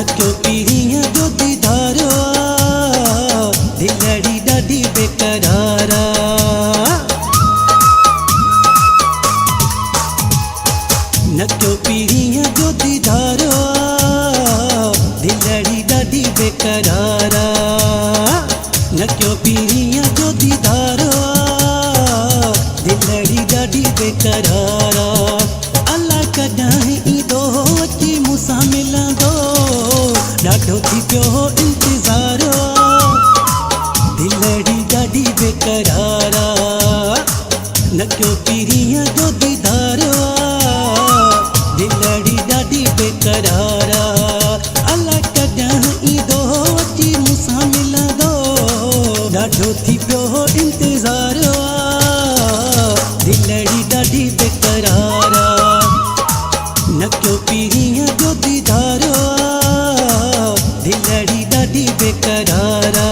क्यों पीरियां जो दीदारो दिलड़ी डाडी बेकरारा। न क्यों पीरियां जो दीदारो दिलड़ी डाडी बेकरारा। न क्यों पीरियां जो दीदारो दिलड़ी डाडी बेकरारा। अल्लाह कॾहिं ईंदो अची मूंसां मिलंदो ॾाढो थी पियो इंतज़ारो दिलड़ी ॾाढी बेकरारा। न क्यों पीरियां जो दीदारो दिलड़ी ॾाढी बेकरारा। अल्लाह कॾहिं ईंदो अची मूंसां मिलंदो ॾाढो थी पियो इंतज़ारो दिलड़ी ॾाढी बेकरारा। न क्यों पीरियां जो दीदारो दिलड़ी डाडी बेकरारा।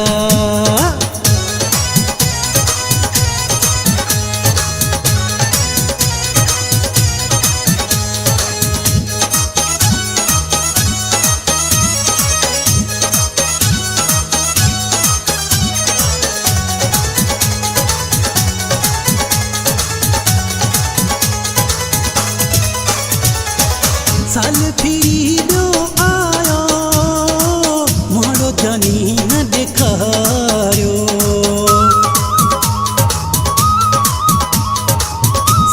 साल फिरी ॾो आयो मोड़ो जानी न ॾेखारियो।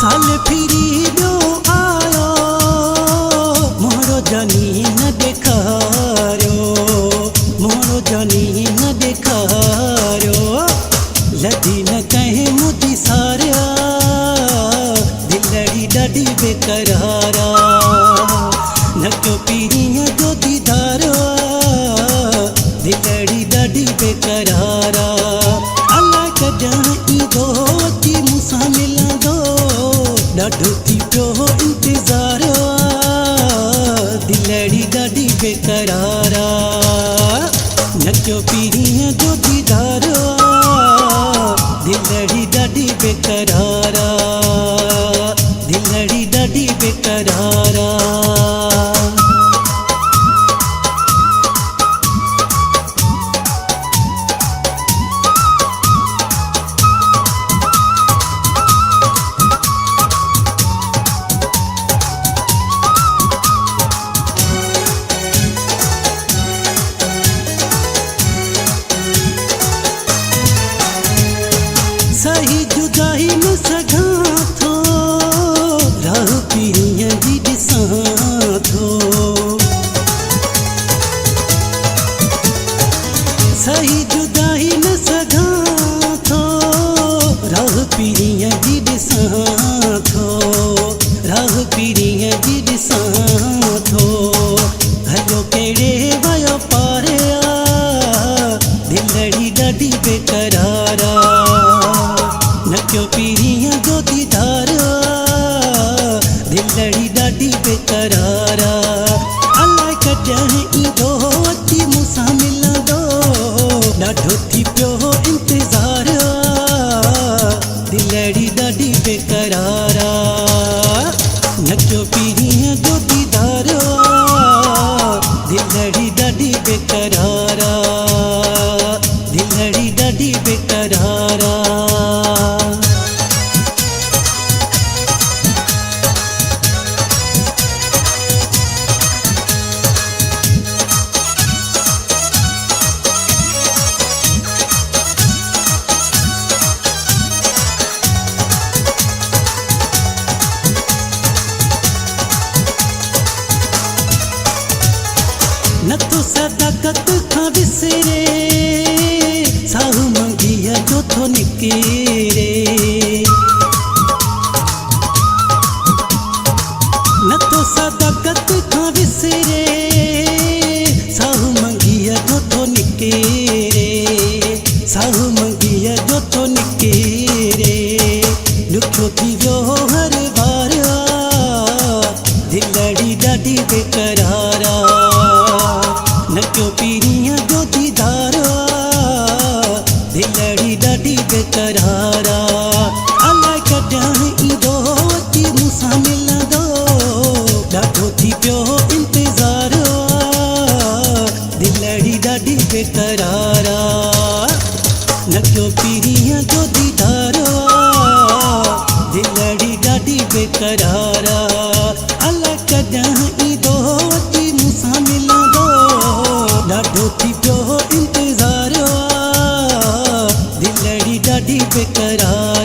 साल फिरी ॾो आयो मोड़ो जानी न ॾेखारियो। मोड़ो जानी न ॾेखारियो लधी न कंहिं मुंहिंजी सारिया दिलड़ी ॾाढी बेकरारा। न क्यों पीरियां जो दीदारो दिलड़ी ॾाढी बेकरारा। अल्लाह कॾहिं ईंदो अची मूंसां मिलंदो ॾाढो थी पियो इंतज़ारो दिलड़ी ॾाढी बेकरारा। न क्यों पीरियां जो दीदारो दिलड़ी ॾाढी बेकरारा। दिलड़ी ॾाढी बेकरारा। सही जुदाई न सघां थो राह पीरियां जी ॾिसां थो। सही जुदाई न सघां थो राह पीरियां जी ॾिसां थो। राह पीरियां जी ॾिसां थो हलो कहिड़े वियो पारिया दिलड़ी ॾाढी बेकरारा। न क्यों पीरियां जो दीदारो दिलड़ी ॾाढी बेकरारा। अल्लाह कॾहिं ईंदो अची मूंसां मिलंदो ॾाढो थी पियो इंतज़ारो दिलड़ी ॾाढी बेकरारा। न क्यों पीरियां जो दीदारो दिलड़ी ॾाढी बेकरारा। दिलड़ी ॾाढी बेकरारा। न तो सदाकत खां विसरे साहु मंगिया जो थो निकिरे। न तो सदाकत खां विसरे साहु मंगिया जो थो निकिरे। साहु मंगिया जो थो निकिरे ॾुखियो थी वियो हर बार दिलड़ी ॾाढी बेकरारा। न क्यों पीरियां जो दीदारो दिलड़ी ॾाढी बेकरारा। अल्लाह कॾहिं ईंदो अची मूंसां मिलंदो ॾाढो थी पियो इंतज़ारो बेकरारा नकियो पीरियां जो दीदारा दिलड़ी ॾाढी बेकरारा अलाए कॾहिं ईंदो अची मूंसां मिलंदो ॾाढो थी पियो इंतज़ार दिलड़ी ॾाढी बेकरार।